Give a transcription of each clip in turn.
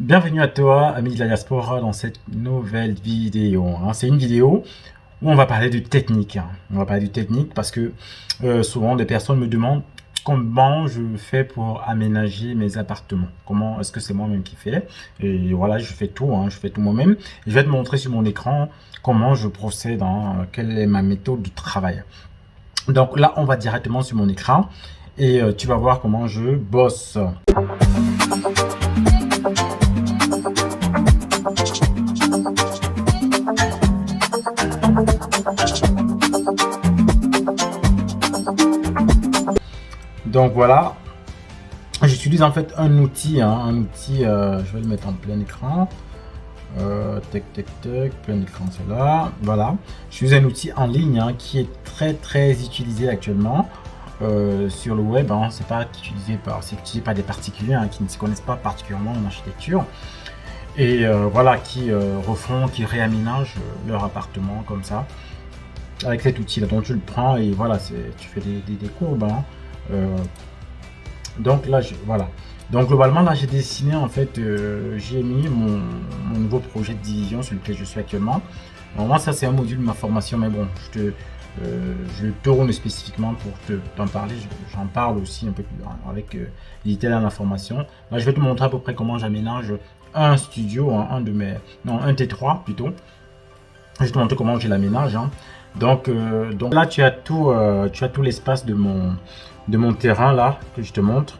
Bienvenue à toi, ami de la diaspora, dans cette nouvelle vidéo. C'est une vidéo où on va parler de technique. On va parler de technique parce que souvent des personnes me demandent comment je fais pour aménager mes appartements. Comment est-ce que c'est moi-même qui fais? Et voilà, je fais tout, je fais tout moi-même. Je vais te montrer sur mon écran comment je procède, quelle est ma méthode de travail. Donc là, on va directement sur mon écran et tu vas voir comment je bosse. Donc voilà, j'utilise en fait un outil, je vais le mettre en plein écran. Plein écran, c'est là. Voilà, j'utilise un outil en ligne qui est très utilisé actuellement sur le web. C'est utilisé par des particuliers qui ne se connaissent pas particulièrement en architecture et voilà, qui refont, qui réaménagent leur appartement comme ça avec cet outil là. Donc tu le prends et voilà, tu fais des courbes. Donc là, voilà. Donc globalement, là, j'ai dessiné en fait, j'ai mis mon nouveau projet de division sur lequel je suis actuellement. Normalement, ça c'est un module de ma formation, mais bon, je tourne spécifiquement pour t'en parler. J'en parle aussi un peu plus avec les détails dans la formation. Là, je vais te montrer à peu près comment j'aménage un studio, un T3 plutôt. Je vais te montrer comment je l'aménage. Donc là, tu as tout l'espace de mon terrain là que je te montre.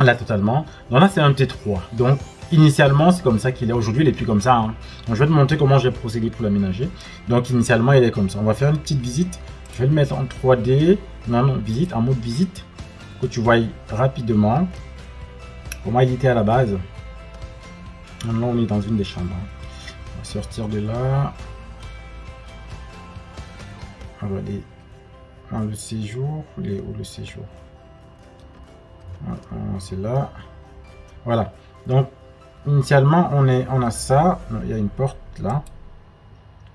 Là, totalement. Donc là, c'est un T3. Donc, initialement, c'est comme ça qu'il est. Aujourd'hui, il est plus comme ça. Donc, je vais te montrer comment j'ai procédé pour l'aménager. Donc, initialement, il est comme ça. On va faire une petite visite. Je vais le mettre en 3D. Non, visite, en mode visite. Que tu vois rapidement comment il était à la base. Là, on est dans une des chambres. On va sortir de là. On va aller dans le séjour. Où le séjour? C'est là. Voilà. Donc, initialement, on a ça. Il y a une porte là.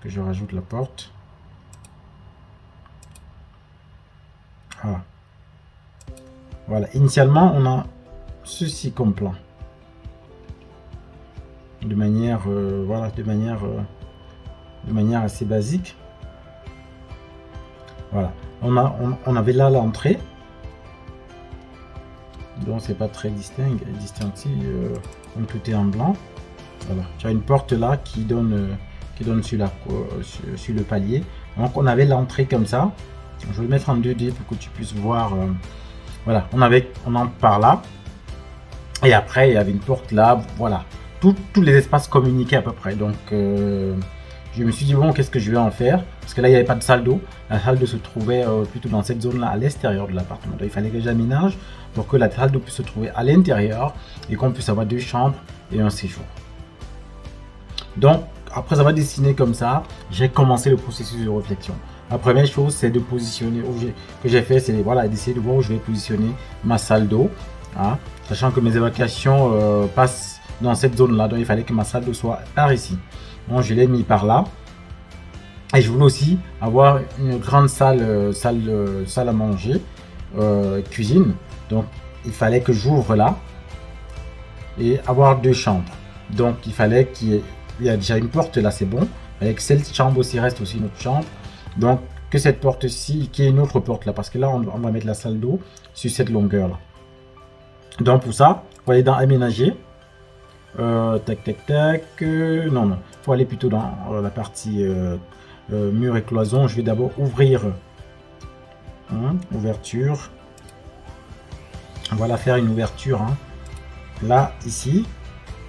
Que je rajoute la porte. Voilà. Voilà. Initialement, on a ceci comme plan. De manière, voilà, de manière assez basique. Voilà. On avait là l'entrée. Donc c'est pas très distinctif, donc tout est en blanc. Voilà, tu as une porte là qui donne sur le palier. Donc on avait l'entrée comme ça. Je vais le mettre en 2D pour que tu puisses voir. Voilà, on entre par là. Et après il y avait une porte là. Voilà, tous les espaces communiquaient à peu près. Donc je me suis dit bon, qu'est-ce que je vais en faire? Parce que là il n'y avait pas de salle d'eau. La salle d'eau se trouvait plutôt dans cette zone là, à l'extérieur de l'appartement. Donc il fallait que j'aménage pour que la salle d'eau puisse se trouver à l'intérieur et qu'on puisse avoir 2 chambres et un séjour. Donc après avoir dessiné comme ça, j'ai commencé le processus de réflexion. La première chose, c'est de positionner, que j'ai fait, c'est voilà, d'essayer de voir où je vais positionner ma salle d'eau, sachant que mes évacuations passent dans cette zone là, donc il fallait que ma salle d'eau soit par ici. Donc je l'ai mis par là. Et je voulais aussi avoir une grande salle à manger, cuisine. Donc il fallait que j'ouvre là et avoir 2 chambres. Donc il fallait qu'il y ait déjà une porte là, c'est bon. Il fallait que cette chambre aussi reste aussi une autre chambre. Donc que cette porte-ci, qu'il y ait une autre porte là, parce que là on va mettre la salle d'eau sur cette longueur là. Donc pour ça, il faut aller dans aménager. Non, il faut aller plutôt dans la partie mur et cloison. Je vais d'abord ouvrir ouverture. Voilà, faire une ouverture là, ici,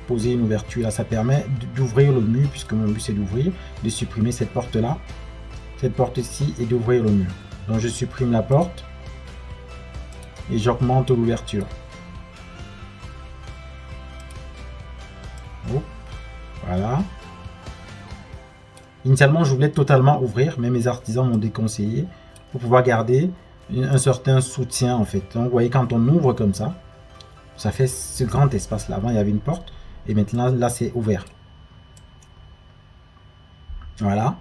poser une ouverture là, ça permet d'ouvrir le mur, puisque mon but c'est d'ouvrir, de supprimer cette porte là, cette porte ici, et d'ouvrir le mur. Donc je supprime la porte et j'augmente l'ouverture. Voilà. Initialement, je voulais totalement ouvrir, mais mes artisans m'ont déconseillé pour pouvoir garder un certain soutien en fait. Donc, vous voyez, quand on ouvre comme ça fait ce grand espace là. Avant, il y avait une porte et maintenant, là, c'est ouvert. Voilà.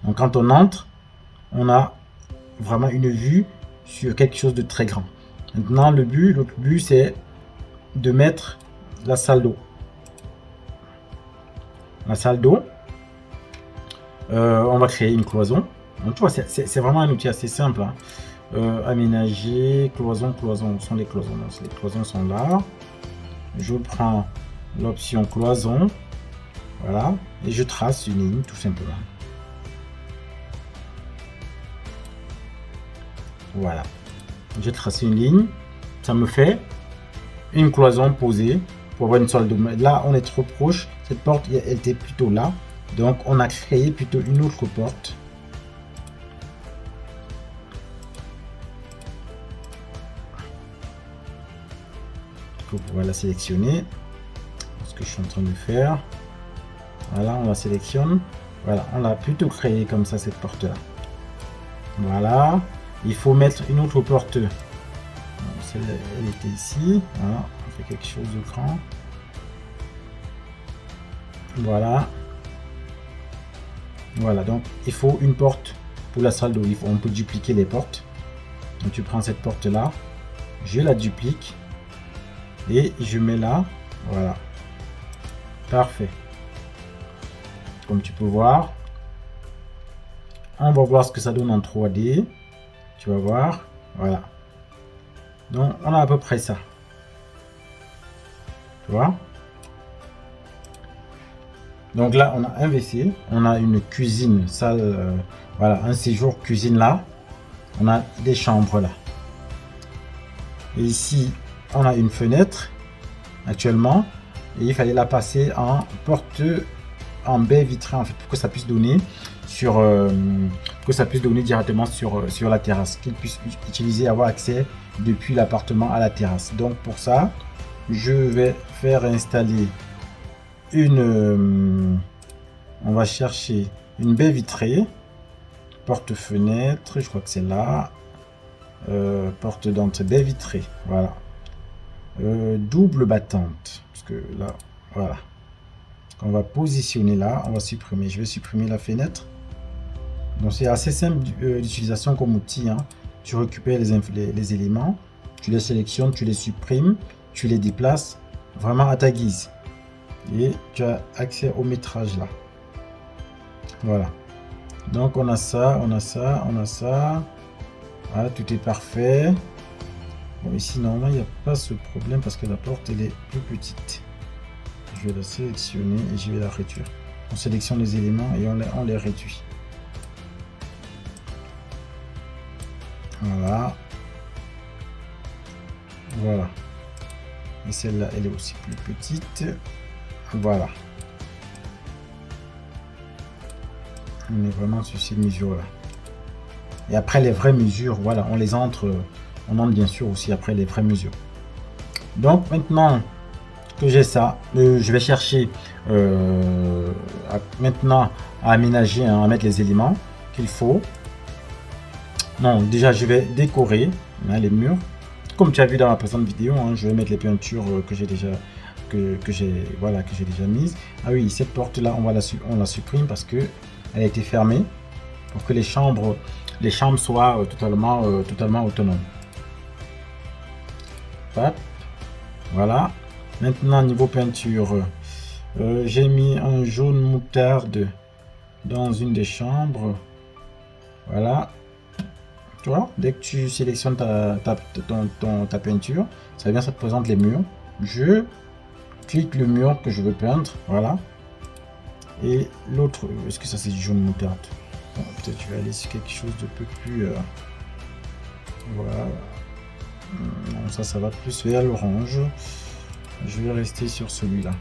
Donc, quand on entre, on a vraiment une vue sur quelque chose de très grand. Maintenant, l'autre but, c'est de mettre la salle d'eau. La salle d'eau, on va créer une cloison. Donc, tu vois, c'est vraiment un outil assez simple. Hein. Aménager, cloison, où sont les cloisons? Donc, les cloisons sont là. Je prends l'option cloison. Voilà. Et je trace une ligne, tout simplement. Voilà. J'ai tracé une ligne. Ça me fait une cloison posée pour avoir une salle d'eau. Là, on est trop proche. Cette porte, elle était plutôt là. Donc, on a créé plutôt une autre porte. Il faut pouvoir la sélectionner. Ce que je suis en train de faire. Voilà, on la sélectionne. Voilà, on l'a plutôt créé comme ça, cette porte-là. Voilà. Il faut mettre une autre porte. Elle était ici. Voilà, on fait quelque chose de grand. Voilà. Voilà, donc il faut une porte pour la salle d'eau. On peut dupliquer les portes. Donc tu prends cette porte là, je la duplique et je mets là. Voilà. Parfait. Comme tu peux voir, on va voir ce que ça donne en 3D. Tu vas voir. Voilà. Donc on a à peu près ça. Tu vois? Donc là, on a un WC, on a une cuisine, salle, voilà, un séjour cuisine là. On a des chambres là. Et ici, on a une fenêtre actuellement. Et il fallait la passer en porte, en baie vitrée en fait, pour que ça puisse donner sur, directement sur la terrasse, qu'il puisse utiliser, avoir accès depuis l'appartement à la terrasse. Donc pour ça, je vais faire installer une, on va chercher une baie vitrée, porte-fenêtre, je crois que c'est là, porte d'entrée, baie vitrée, voilà, double battante, parce que là, voilà, on va positionner là, on va supprimer, je vais supprimer la fenêtre. Donc c'est assez simple d'utilisation comme outil, hein. Tu récupères les éléments, tu les sélectionnes, tu les supprimes, tu les déplaces vraiment à ta guise. Et tu as accès au métrage là. Voilà. Donc on a ça, on a ça, on a ça. Voilà, tout est parfait. Bon, ici normalement il n'y a pas ce problème parce que la porte elle est plus petite. Je vais la sélectionner et je vais la réduire. On sélectionne les éléments et on les réduit. Voilà. Voilà. Et celle-là elle est aussi plus petite. Voilà. On est vraiment sur ces mesures là. Et après les vraies mesures, voilà, on entre bien sûr aussi après les vraies mesures. Donc maintenant que j'ai ça, je vais chercher maintenant à aménager, hein, à mettre les éléments qu'il faut. Non, déjà je vais décorer, hein, les murs. Comme tu as vu dans la précédente vidéo, hein, je vais mettre les peintures que j'ai déjà déjà mise. Ah oui, cette porte là on la supprime parce que elle a été fermée pour que les chambres soient totalement autonomes. Hop. Voilà. Maintenant niveau peinture, j'ai mis un jaune moutarde dans une des chambres. Voilà. Tu vois, dès que tu sélectionnes ta peinture, ça te présente les murs. Je clique le mur que je veux peindre, voilà. Et l'autre, est-ce que ça c'est du jaune moutarde? Bon, peut-être je vais aller sur quelque chose de peu plus, voilà. Non, ça va plus vers l'orange. Je vais rester sur celui-là.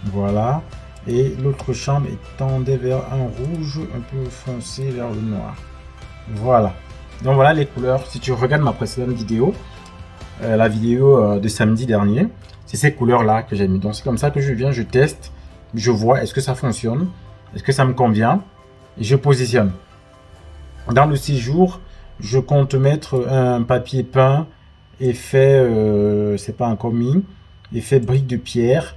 Voilà. Et l'autre chambre est tendue vers un rouge un peu foncé vers le noir. Voilà. Donc voilà les couleurs. Si tu regardes ma précédente vidéo, la vidéo de samedi dernier, c'est ces couleurs là que j'ai mis. Donc c'est comme ça que je viens, je teste, je vois est-ce que ça fonctionne, est-ce que ça me convient, et je positionne. Dans le séjour, je compte mettre un papier peint effet, c'est pas un commis, effet brique de pierre.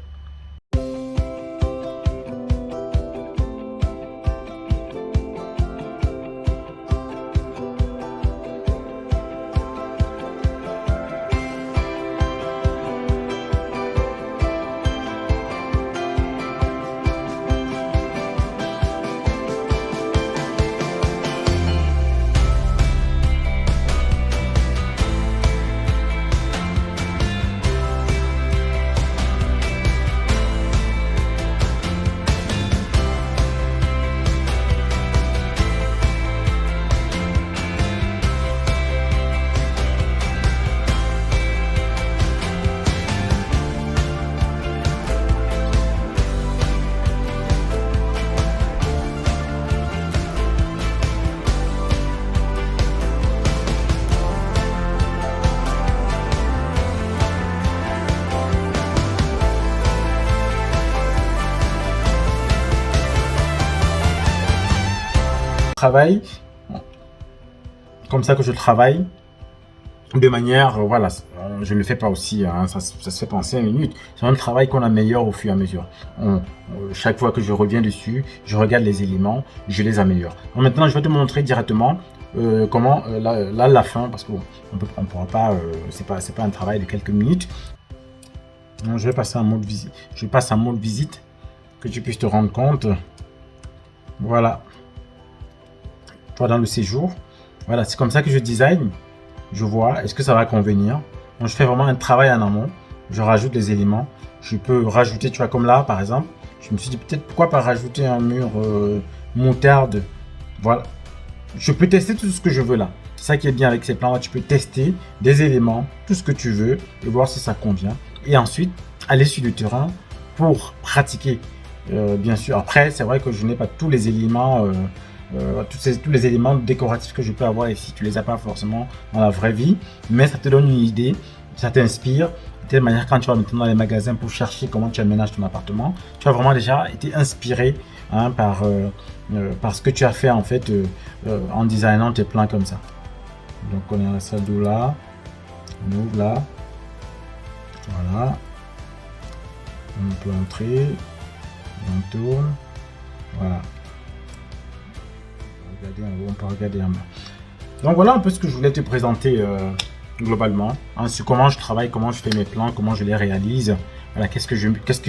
travaille comme ça que je travaille de manière, voilà, je ne le fais pas aussi, hein, ça se fait pas en 5 minutes. C'est un travail qu'on améliore au fur et à mesure. Chaque fois que je reviens dessus, je regarde les éléments, je les améliore. Donc maintenant, je vais te montrer directement comment, là, la fin, parce qu'on ne pourra pas, c'est pas un travail de quelques minutes. Donc, je vais passer en mode visite. Je passe en mode visite, que tu puisses te rendre compte. Voilà. Toi, dans le séjour. Voilà, c'est comme ça que je design. Je vois, est-ce que ça va convenir? Donc, je fais vraiment un travail en amont. Je rajoute les éléments. Je peux rajouter, tu vois, comme là, par exemple. Je me suis dit, peut-être, pourquoi pas rajouter un mur moutarde. Voilà. Je peux tester tout ce que je veux là. C'est ça qui est bien avec ces plans-là. Tu peux tester des éléments, tout ce que tu veux, et voir si ça convient. Et ensuite, aller sur le terrain pour pratiquer. Bien sûr, après, c'est vrai que je n'ai pas tous les éléments... tous les éléments décoratifs que je peux avoir ici, tu les as pas forcément dans la vraie vie, mais ça te donne une idée, ça t'inspire. De telle manière, quand tu vas maintenant dans les magasins pour chercher comment tu aménages ton appartement, tu as vraiment déjà été inspiré, hein, par ce que tu as fait en fait en designant tes plans comme ça. Donc on est à la salle d'eau là, on ouvre là, voilà, on peut entrer, on tourne, voilà. On peut regarder en bas. Donc voilà un peu ce que je voulais te présenter globalement, hein, sur comment je travaille, comment je fais mes plans, comment je les réalise. Voilà, qu'est-ce que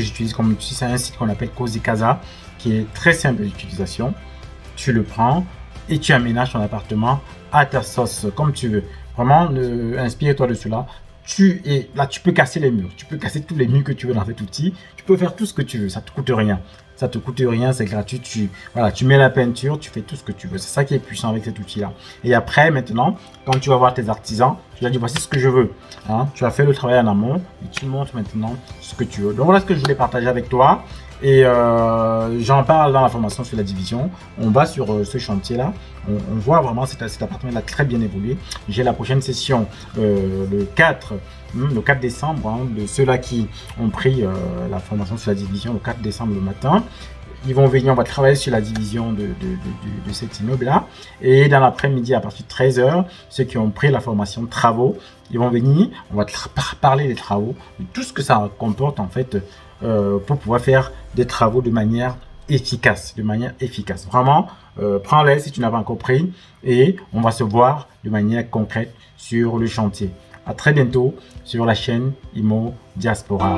j'utilise comme outil. C'est un site qu'on appelle Cozy Casa, qui est très simple d'utilisation. Tu le prends et tu aménages ton appartement à ta sauce, comme tu veux. Vraiment, inspire-toi de cela. Tu peux casser les murs, tu peux casser tous les murs que tu veux dans cet outil. Tu peux faire tout ce que tu veux, ça te coûte rien. Ça te coûte rien, c'est gratuit. Tu mets la peinture, tu fais tout ce que tu veux. C'est ça qui est puissant avec cet outil-là. Et après, maintenant, quand tu vas voir tes artisans, tu vas dire voici ce que je veux. Hein, tu as fait le travail en amont et tu montres maintenant ce que tu veux. Donc voilà ce que je voulais partager avec toi. Et j'en parle dans la formation sur la division. On va sur ce chantier-là. On voit vraiment cet appartement-là très bien évolué. J'ai la prochaine session le 4 décembre, hein, de ceux-là qui ont pris la formation sur la division le 4 décembre le matin. Ils vont venir, on va travailler sur la division de cet immeuble-là. Et dans l'après-midi, à partir de 13h, ceux qui ont pris la formation de travaux, ils vont venir, on va parler des travaux, de tout ce que ça comporte en fait, pour pouvoir faire des travaux de manière efficace. Vraiment, prends-les si tu n'as pas encore pris et on va se voir de manière concrète sur le chantier. À très bientôt sur la chaîne Immo Diaspora.